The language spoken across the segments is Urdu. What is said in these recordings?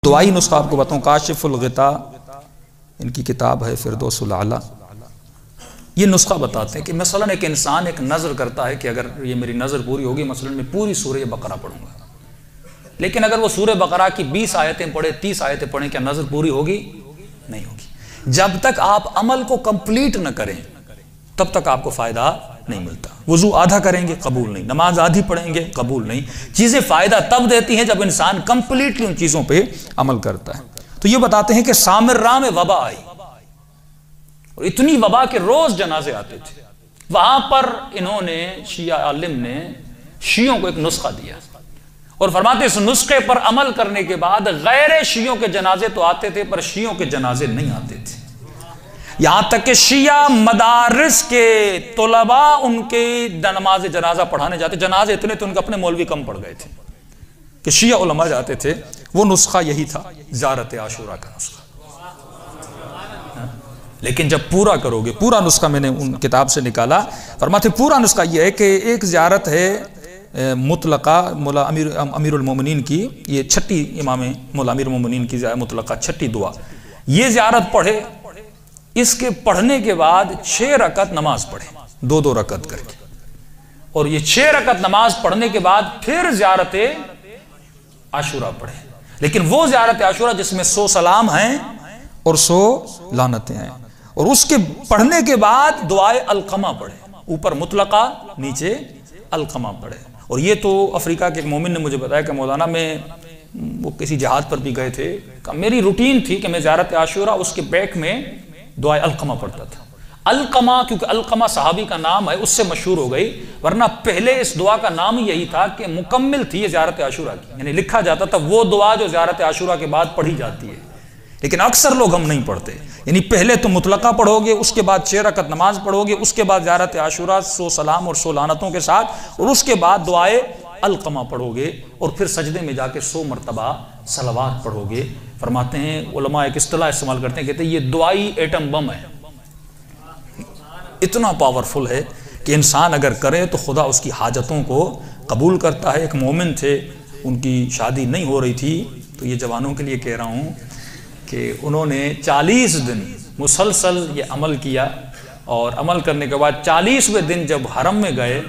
دعائی نسخہ آپ کو بتاؤں، کاشف الغطا ان کی کتاب ہے فردوس الاعلیٰ، یہ نسخہ بتاتے ہیں کہ مثلا ایک انسان ایک نظر کرتا ہے کہ اگر یہ میری نظر پوری ہوگی مثلا میں پوری سورہ بقرہ پڑھوں گا، لیکن اگر وہ سورہ بقرہ کی 20 آیتیں پڑھے 30 آیتیں پڑھیں، کیا نظر پوری ہوگی؟ نہیں ہوگی۔ جب تک آپ عمل کو کمپلیٹ نہ کریں تب تک آپ کو فائدہ نہیں ملتا۔ وضو آدھا کریں گے قبول نہیں، نماز آدھی پڑھیں گے قبول نہیں۔ چیزیں فائدہ تب دیتی ہیں جب انسان کمپلیٹلی ان چیزوں پہ عمل کرتا ہے۔ تو یہ بتاتے ہیں کہ سامرہ میں وبا آئی اور اتنی وبا کہ روز جنازے آتے تھے۔ وہاں پر انہوں نے شیعہ عالم نے شیعوں کو ایک نسخہ دیا اور فرماتے اس نسخے پر عمل کرنے کے بعد غیر شیعوں کے جنازے تو آتے تھے پر شیعوں کے جنازے نہیں آتے تھے۔ یہاں تک کہ شیعہ مدارس کے طلباء ان کے نماز جنازہ پڑھانے جاتے، جنازے اتنے تو ان کے اپنے مولوی کم پڑ گئے تھے کہ شیعہ علماء جاتے تھے۔ وہ نسخہ یہی تھا، زیارت عاشوراء کا نسخہ۔ لیکن جب پورا کرو گے، پورا نسخہ میں نے ان کتاب سے نکالا، فرماتے پورا نسخہ یہ ہے کہ ایک زیارت ہے مطلقہ مولا امیر المومنین کی، یہ چھٹی امام مولا امیر المومنین کی مطلقہ چھٹی دعا، یہ زیارت پڑھے، اس کے پڑھنے کے بعد 6 رکعت نماز پڑھے 2 رکعت کر کے، اور یہ 6 رکعت نماز پڑھنے کے بعد پھر زیارت عاشوراء پڑھے، لیکن وہ زیارت عاشوراء جس میں 100 سلام ہیں اور 100 لعنتیں ہیں، اور اس کے پڑھنے کے بعد دعائے القمہ پڑھے، اوپر مطلقہ نیچے القمہ پڑھے۔ اور یہ تو افریقہ کے ایک مومن نے مجھے بتایا کہ مولانا میں وہ کسی جہاد پر بھی گئے تھے، میری روٹین تھی کہ میں زیارت عاشوراء اس کے بیک میں دعائے القمہ پڑھتا تھا۔ القمہ کیونکہ القمہ صحابی کا نام ہے اس سے مشہور ہو گئی، ورنہ پہلے اس دعا کا نام یہی تھا کہ مکمل تھی یہ زیارت عاشوراء کی، یعنی لکھا جاتا تھا وہ دعا جو زیارت عاشوراء کے بعد پڑھی جاتی ہے، لیکن اکثر لوگ ہم نہیں پڑھتے۔ یعنی پہلے تو مطلقہ پڑھو گے، اس کے بعد 6 رکعت نماز پڑھو گے، اس کے بعد زیارت عاشوراء 100 سلام اور 100 لعنتوں کے ساتھ، اور اس کے بعد دعائے القمہ پڑھو گے، اور پھر سجدے میں جا کے 100 مرتبہ صلوات پڑھو گے۔ فرماتے ہیں علماء ایک اصطلاح استعمال کرتے ہیں، کہتے ہیں یہ دعائی ایٹم بم ہے، اتنا پاورفل ہے کہ انسان اگر کرے تو خدا اس کی حاجتوں کو قبول کرتا ہے۔ ایک مومن تھے، ان کی شادی نہیں ہو رہی تھی، تو یہ جوانوں کے لیے کہہ رہا ہوں کہ انہوں نے 40 دن مسلسل یہ عمل کیا، اور عمل کرنے کے بعد 40ویں دن جب حرم میں گئے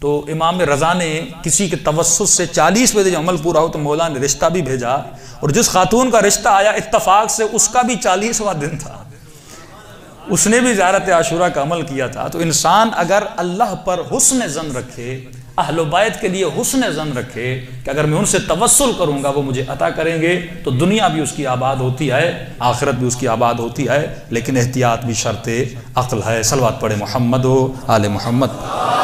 تو امام رضا نے کسی کے توسط سے 40ویں دن عمل پورا ہو تو مولا نے رشتہ بھی بھیجا، اور جس خاتون کا رشتہ آیا اتفاق سے اس کا بھی 40واں دن تھا، اس نے بھی زیارت عاشوراء کا عمل کیا تھا۔ تو انسان اگر اللہ پر حسن ظن رکھے، اہل بیت کے لیے حسن ظن رکھے کہ اگر میں ان سے توسل کروں گا وہ مجھے عطا کریں گے، تو دنیا بھی اس کی آباد ہوتی ہے، آخرت بھی اس کی آباد ہوتی ہے، لیکن احتیاط بھی شرط عقل ہے۔ صلوات پڑھے محمد و آل محمد۔